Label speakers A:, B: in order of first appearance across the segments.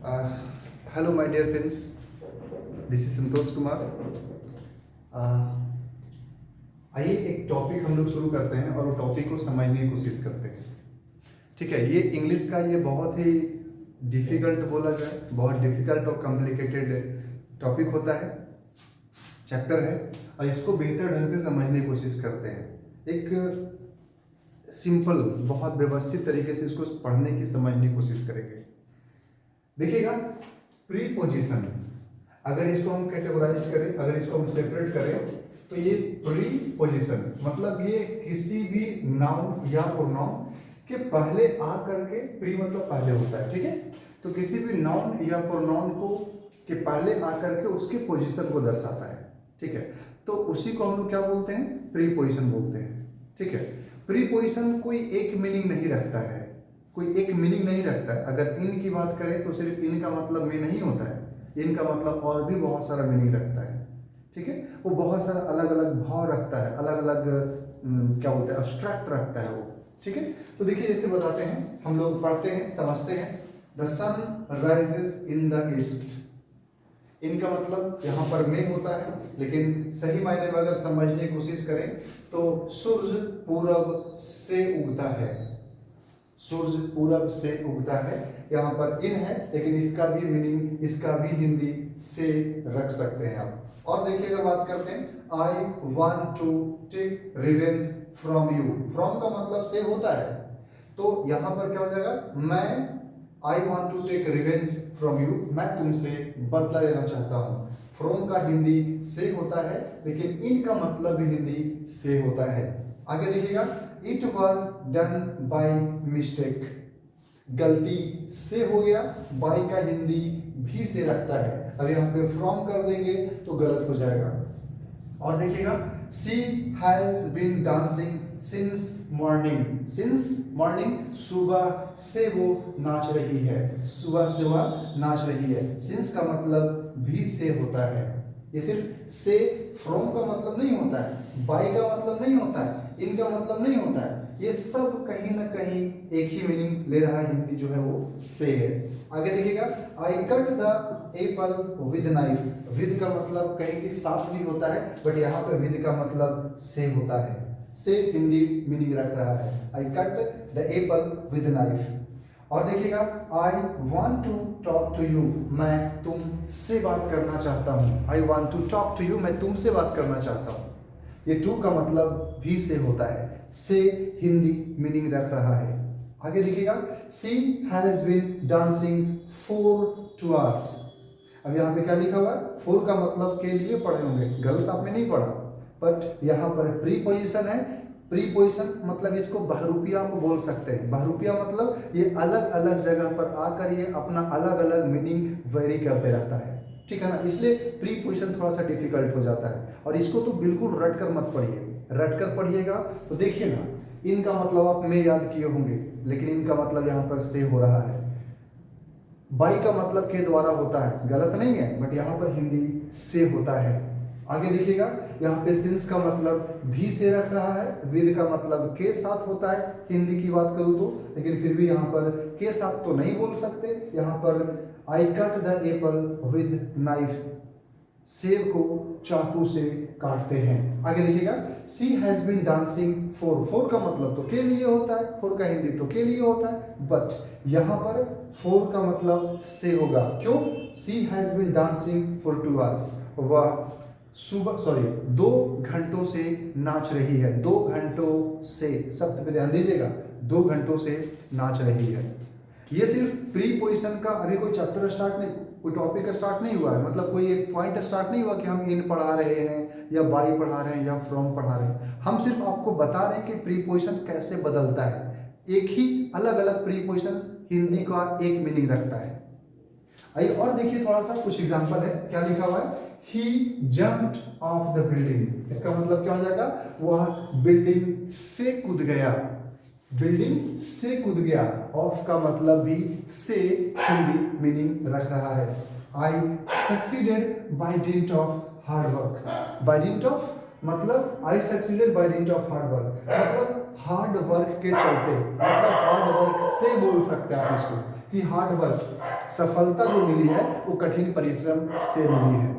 A: Hello my dear friends, this is Santosh Kumar. आइए एक topic हम लोग शुरू करते हैं और वो टॉपिक को समझने की कोशिश करते हैं। ठीक है, ये इंग्लिश का ये बहुत ही डिफ़िकल्ट बोला जाए, बहुत डिफ़िकल्ट और कॉम्प्लिकेटेड टॉपिक होता है, चैप्टर है, और इसको बेहतर ढंग से समझने की कोशिश करते हैं। एक सिंपल, बहुत व्यवस्थित तरीके से इसको पढ़ने की, समझने की कोशिश करेंगे। देखिएगा, प्रीपोजिशन, अगर इसको हम कैटेगराइज करें, अगर इसको हम सेपरेट करें, तो ये प्रीपोजिशन मतलब ये किसी भी नाउन या प्रोनाउन के पहले आ करके, प्री मतलब पहले होता है, ठीक है। तो किसी भी नाउन या प्रोनाउन को के पहले आ करके उसके पोजीशन को दर्शाता है, ठीक है। तो उसी को हम लोग क्या बोलते हैं? प्रीपोजिशन बोलते हैं, ठीक है। प्रीपोजिशन कोई एक मीनिंग नहीं रखता है, कोई एक मीनिंग नहीं रखता है। अगर इन की बात करें तो सिर्फ इन का मतलब में नहीं होता है, इन का मतलब और भी बहुत सारा मीनिंग रखता है, ठीक है। वो बहुत सारा अलग अलग भाव रखता है, अलग अलग क्या बोलते हैं, अब्स्ट्रैक्ट रखता है वो, ठीक है। तो देखिए, जैसे बताते हैं, हम लोग पढ़ते हैं, समझते हैं। The sun rises in the east. इनका मतलब यहाँ पर में होता है, लेकिन सही मायने में अगर समझने की कोशिश करें तो सूरज पूरब से उगता है, सूरज पूरब से उगता है। यहाँ पर इन है, लेकिन इसका भी मीनिंग, इसका भी हिंदी से रख सकते हैं आप। और देखिए, अगर बात करते हैं, I want to take revenge from you. From का मतलब से होता है, तो यहाँ पर क्या हो जाएगा? मैं, I want to take revenge from you, मैं तुमसे बदला लेना चाहता हूँ। फ्रॉम का हिंदी से होता है, लेकिन इन का मतलब भी हिंदी से होता है। आगे देखिएगा, it was done by mistake. गलती से हो गया, बाय का हिंदी भी से रखता है। अब यहाँ पे फ्रॉम कर देंगे तो गलत हो जाएगा। और देखिएगा, she has been dancing since morning. Since morning, सुबह से वो नाच रही है, सुबह से वह नाच रही है। सिंस का मतलब भी से होता है। ये सिर्फ से, फ्रॉम का मतलब नहीं होता है, बाय का मतलब नहीं होता है, इनका मतलब नहीं होता है। ये सब कहीं ना कहीं एक ही मीनिंग ले रहा है, हिंदी जो है वो से है। आगे देखिएगा, आई cut the apple with knife. With का मतलब कहीं के साथ भी होता है, बट यहाँ पे विद का मतलब से होता है, से हिंदी मीनिंग रख रहा है। I cut the apple with knife. और देखिएगा, I want to talk to you. मैं तुमसे बात करना चाहता हूँ। I want to talk to you, मैं तुमसे बात करना चाहता हूँ। ये टू का मतलब भी से होता है, से हिंदी मीनिंग रख रहा है। आगे देखिएगा, she has been dancing for 2 hours। अब यहाँ पे क्या लिखा हुआ है? फॉर का मतलब के लिए पढ़े होंगे, गलत आपने नहीं पढ़ा, बट यहाँ पर प्रीपोजिशन है। प्रीपोजिशन मतलब इसको बहुरूपिया को बोल सकते हैं। बहुरूपिया मतलब ये अलग अलग जगह पर आकर ये अपना अलग अलग मीनिंग वेरी करते रहता है, ठीक है ना। इसलिए प्रीपोजिशन थोड़ा सा डिफिकल्ट हो जाता है, और इसको तो बिल्कुल रट कर मत पढ़िए। रट कर पढ़िएगा तो देखिए ना, इनका मतलब आप में याद किए होंगे, लेकिन इनका मतलब यहाँ पर से हो रहा है। बाई का मतलब के द्वारा होता है, गलत नहीं है, बट यहाँ पर हिंदी से होता है। आगे देखिएगा, यहाँ पे सिंस का मतलब भी से रख रहा है, विद का मतलब के साथ होता है हिंदी की बात करूँ तो, लेकिन फिर भी यहाँ पर के साथ तो नहीं बोल सकते। यहाँ पर I cut the apple with knife, सेब को चाकू से काटते हैं। आगे देखिएगा, she has been dancing for. For का मतलब तो के लिए होता है, फॉर का हिंदी तो के लिए होता है, बट यहाँ पर फॉर का मतलब से होगा। क्यों? She has been dancing for 2 hours। वह सुबह 2 घंटों से नाच रही है। 2 घंटों से, शब्द पे ध्यान दीजिएगा, 2 घंटों से नाच रही है। ये सिर्फ प्रीपोजिशन का अभी कोई चैप्टर स्टार्ट नहीं, कोई टॉपिक स्टार्ट नहीं हुआ है, मतलब कोई एक पॉइंट स्टार्ट नहीं हुआ कि हम इन पढ़ा रहे हैं या बाई पढ़ा रहे हैं या फ्रॉम पढ़ा रहे हैं। हम सिर्फ आपको बता रहे हैं कि प्रीपोजिशन कैसे बदलता है। एक ही अलग अलग प्रीपोजिशन हिंदी का एक मीनिंग रखता है। आइए और देखिए, थोड़ा सा कुछ एग्जांपल है। क्या लिखा हुआ है? ही जंप्ड ऑफ द बिल्डिंग। इसका मतलब क्या हो जाएगा? वह बिल्डिंग से कूद गया, बिल्डिंग से कूद गया। ऑफ का मतलब भी से हिंदी मीनिंग रख रहा है। I succeeded by dint of hard work. By dint of मतलब I succeeded by dint of hard work, मतलब हार्ड वर्क के चलते, मतलब हार्ड वर्क से बोल सकते हैं आप इसको कि हार्ड वर्क, सफलता जो मिली है वो कठिन परिश्रम से मिली है।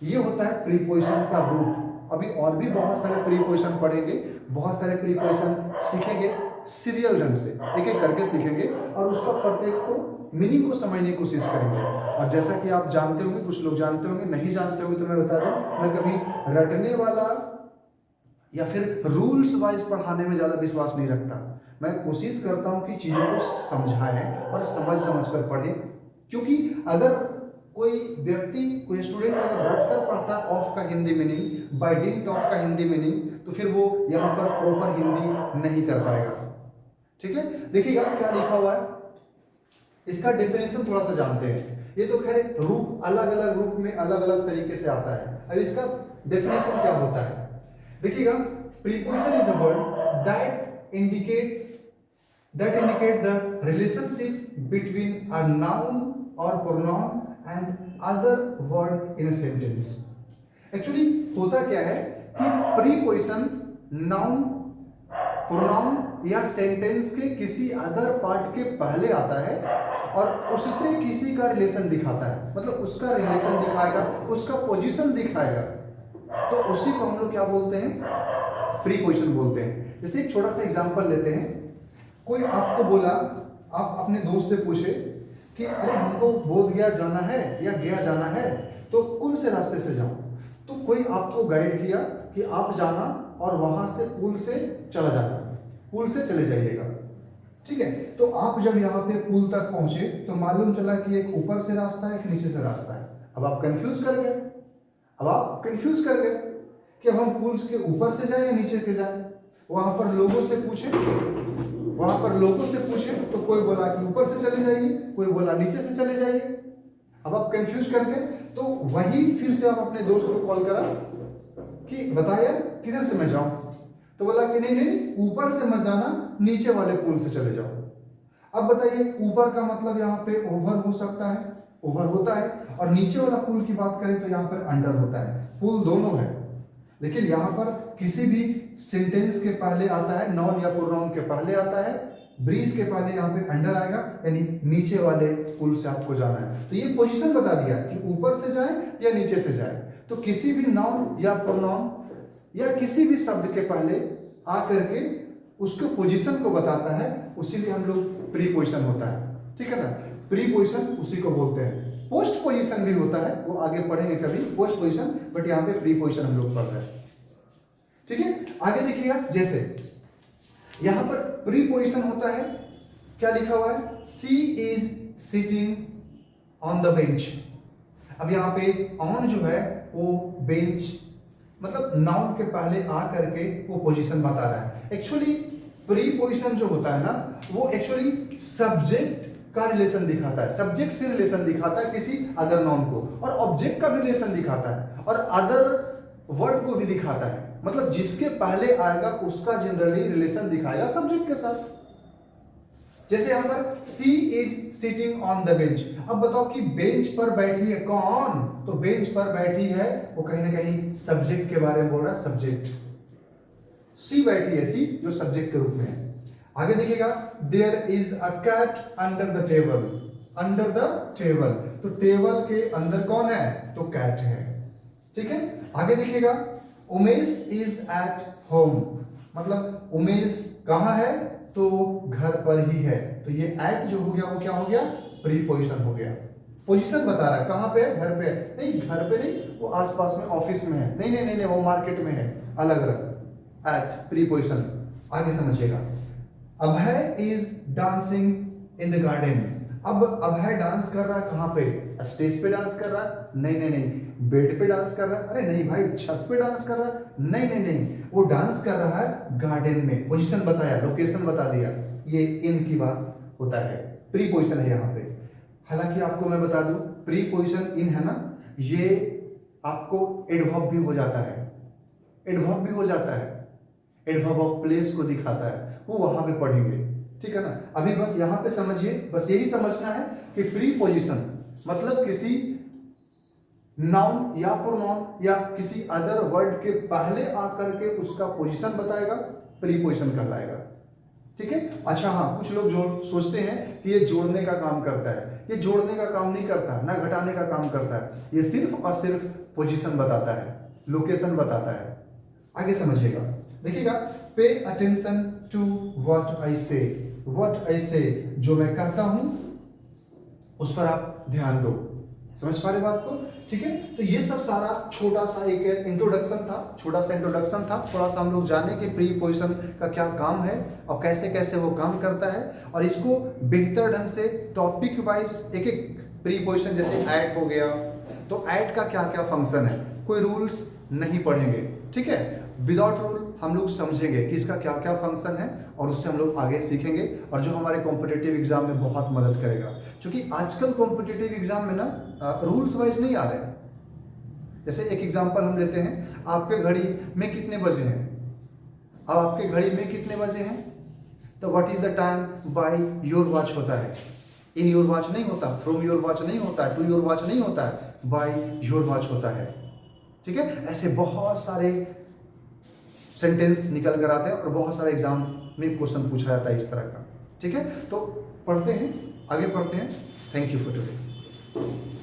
A: ये होता है प्रीपोजिशन का रूप। अभी और भी बहुत सारे प्रीपोजिशन पढ़ेंगे, बहुत सारे प्रीपोजिशन सीखेंगे, सीरियल ढंग से एक एक करके सीखेंगे और उसका प्रत्येक को मीनिंग को समझने की कोशिश करेंगे। और जैसा कि आप जानते होंगे, कुछ लोग जानते होंगे, नहीं जानते होंगे तो मैं बता दूं, मैं कभी रटने वाला या फिर रूल्स वाइज पढ़ाने में ज़्यादा विश्वास नहीं रखता। मैं कोशिश करता हूं कि चीज़ों को समझाएं और समझ समझ कर पढ़ें, क्योंकि अगर कोई व्यक्ति, कोई स्टूडेंट अगर रट कर पढ़ता है ऑफ का Hindi meaning, by dint of का हिंदी मीनिंग, तो फिर वो यहाँ पर प्रॉपर हिंदी नहीं कर पाएगा। ठीक है, देखिएगा क्या लिखा हुआ है, इसका डेफिनेशन थोड़ा सा जानते हैं। ये तो खैर रूप अलग अलग रूप में अलग अलग तरीके से आता है। अब इसका डेफिनेशन क्या होता है, देखिएगा, preposition is a word that indicate the relationship between a noun और pronoun and other word in a sentence. Actually होता क्या है कि प्रीपोजिशन नाउन, प्रोनाउन या सेंटेंस के किसी अदर पार्ट के पहले आता है और उससे किसी का रिलेशन दिखाता है, मतलब उसका रिलेशन दिखाएगा, उसका पोजीशन दिखाएगा, तो उसी को हम लोग क्या बोलते हैं, प्रीपोजिशन बोलते हैं। जैसे एक छोटा सा एग्जांपल लेते हैं, कोई आपको बोला, आप अपने दोस्त से पूछे कि अरे हमको बोध गया जाना है या गया जाना है, तो कौन से रास्ते से जाऊं, तो कोई आपको गाइड किया कि आप जाना और वहां से पुल से चला जाना, पुल से चले जाइएगा। ठीक है, तो आप जब यहाँ पे पुल तक पहुंचे तो मालूम चला कि एक ऊपर से रास्ता है, एक नीचे से रास्ता है। अब आप कंफ्यूज कर गए, कि अब हम पुल के ऊपर से जाए या नीचे के जाए। वहां पर लोगों से पूछे तो कोई बोला कि ऊपर से चले जाइए, कोई बोला नीचे से चले जाइए। अब आप कंफ्यूज कर गए, तो वही फिर से आप अपने दोस्त को कॉल करा कि बताइए किधर से मैं जाऊं, तो बोला कि नहीं ऊपर से मत जाना, नीचे वाले पुल से चले जाओ। अब बताइए, ऊपर का मतलब यहाँ पे ओवर हो सकता है, ओवर होता है, और नीचे वाला पुल की बात करें तो यहाँ पर अंडर होता है। पुल दोनों है, लेकिन यहाँ पर किसी भी सेंटेंस के पहले आता है, नाउन या प्रोनाउन के पहले आता है, ब्रीज के पहले यहाँ पे अंडर आएगा, यानी नीचे वाले पुल से आपको जाना है। तो ये पोजीशन बता दिया कि ऊपर से जाए या नीचे से जाए। तो किसी भी नाउन या प्रोनाउन या किसी भी शब्द के पहले आकर के उसको पोजीशन को बताता है, उसीलिए हम लोग प्रीपोजिशन होता है। ठीक है ना, प्रीपोजिशन उसी को बोलते हैं। पोस्ट पोजीशन भी होता है, वो आगे पढ़ेंगे कभी पोस्ट पोजीशन, बट यहाँ पे प्रीपोजिशन हम लोग पढ़ रहे हैं। ठीक है, आगे देखिएगा, जैसे यहां पर प्रीपोजिशन होता है, क्या लिखा हुआ है, she is sitting on the bench. अब यहाँ पे ऑन जो है वो बेंच, मतलब नाउन के पहले आ करके वो पोजीशन बता रहा है। एक्चुअली प्रीपोजिशन जो होता है ना, वो एक्चुअली सब्जेक्ट का रिलेशन दिखाता है, सब्जेक्ट से रिलेशन दिखाता है किसी अदर नाउन को, और ऑब्जेक्ट का भी रिलेशन दिखाता है, और अदर वर्ड को भी दिखाता है। मतलब जिसके पहले आएगा उसका जनरली रिलेशन दिखाएगा सब्जेक्ट के साथ। जैसे यहां पर she is sitting on the bench. अब बताओ कि बेंच पर बैठी है कौन, तो बेंच पर बैठी है वो कहीं ना कहीं सब्जेक्ट के बारे में बोल रहा है, सब्जेक्ट। सी बैठी है, सी जो सब्जेक्ट के रूप में है। आगे देखिएगा, there is a cat under the table, under the table, तो टेबल के अंदर कौन है, तो कैट है। ठीक है, आगे देखिएगा, उमेश इज एट होम, मतलब उमेश कहाँ है, तो घर पर ही है। तो ये एट जो हो गया वो क्या हो गया, प्रीपोजिशन हो गया। पोजीशन बता रहा है, कहाँ पे है, घर पे है। नहीं, घर पे नहीं, वो आसपास में ऑफिस में है, नहीं, वो मार्केट में है, अलग अलग। At preposition. आगे समझिएगा, Abhay is dancing in the garden. अब अभय डांस कर रहा है कहाँ पे, स्टेज पे डांस कर रहा है, नहीं, बेड पे डांस कर रहा है, अरे नहीं भाई छत पे डांस कर रहा है, नहीं, वो डांस कर रहा है गार्डन में। पोजीशन बताया, लोकेशन बता दिया, ये इन की बात होता है, प्रीपोजिशन है यहाँ पे। हालांकि आपको मैं बता दूं, प्रीपोजिशन इन है ना, ये आपको एडवर्ब भी हो जाता है, एडवर्ब ऑफ प्लेस को दिखाता है, वो वहां पे पढ़ेंगे। ठीक है ना, अभी बस यहाँ पे समझिए, बस यही समझना है कि प्रीपोजिशन मतलब किसी नाउन या प्रोनाउन या किसी अदर वर्ड के पहले आकर के उसका पोजीशन बताएगा, प्रीपोजिशन कहलाएगा। ठीक है। अच्छा हाँ, कुछ लोग जो सोचते हैं कि ये जोड़ने का काम करता है, ये जोड़ने का काम नहीं करता, ना घटाने का काम करता है, ये सिर्फ और सिर्फ पोजीशन बताता है, लोकेशन बताता है। आगे समझिएगा, देखिएगा, pay attention to what I से। व्हाट आई से, जो मैं कहता हूं उस पर आप ध्यान दो। समझ पा रहे बात को? ठीक है। तो ये सब सारा छोटा सा एक इंट्रोडक्शन था, थोड़ा सा हम लोग जाने कि प्रीपोजिशन का क्या काम है और कैसे कैसे वो काम करता है, और इसको बेहतर ढंग से टॉपिक वाइज एक एक प्रीपोजिशन, जैसे ऐड हो गया, तो ऐड का क्या क्या फंक्शन है, कोई रूल्स नहीं पढ़ेंगे। ठीक है। विदाउट रूल हम लोग समझेंगे कि इसका क्या क्या फंक्शन है, और उससे हम लोग आगे सीखेंगे, और जो हमारे कॉम्पिटिटिव एग्जाम में बहुत मदद करेगा। क्योंकि आजकल कॉम्पिटिटिव एग्जाम में ना रूल्स वाइज नहीं आ रहे हैं। जैसे एक एग्जांपल हम लेते हैं, आपके घड़ी में कितने बजे हैं, अब आपके घड़ी में कितने बजे हैं, तो what is the time by your watch होता है, इन योर वॉच नहीं होता, फ्रॉम योर वॉच नहीं होता है, टू योर वॉच नहीं होता है, बाय योर वॉच होता है। ठीक है। ऐसे बहुत सारे सेंटेंस निकल कर आते हैं और बहुत सारे एग्जाम में क्वेश्चन पूछा जाता है इस तरह का। ठीक है। तो पढ़ते हैं, आगे पढ़ते हैं। Thank you for today.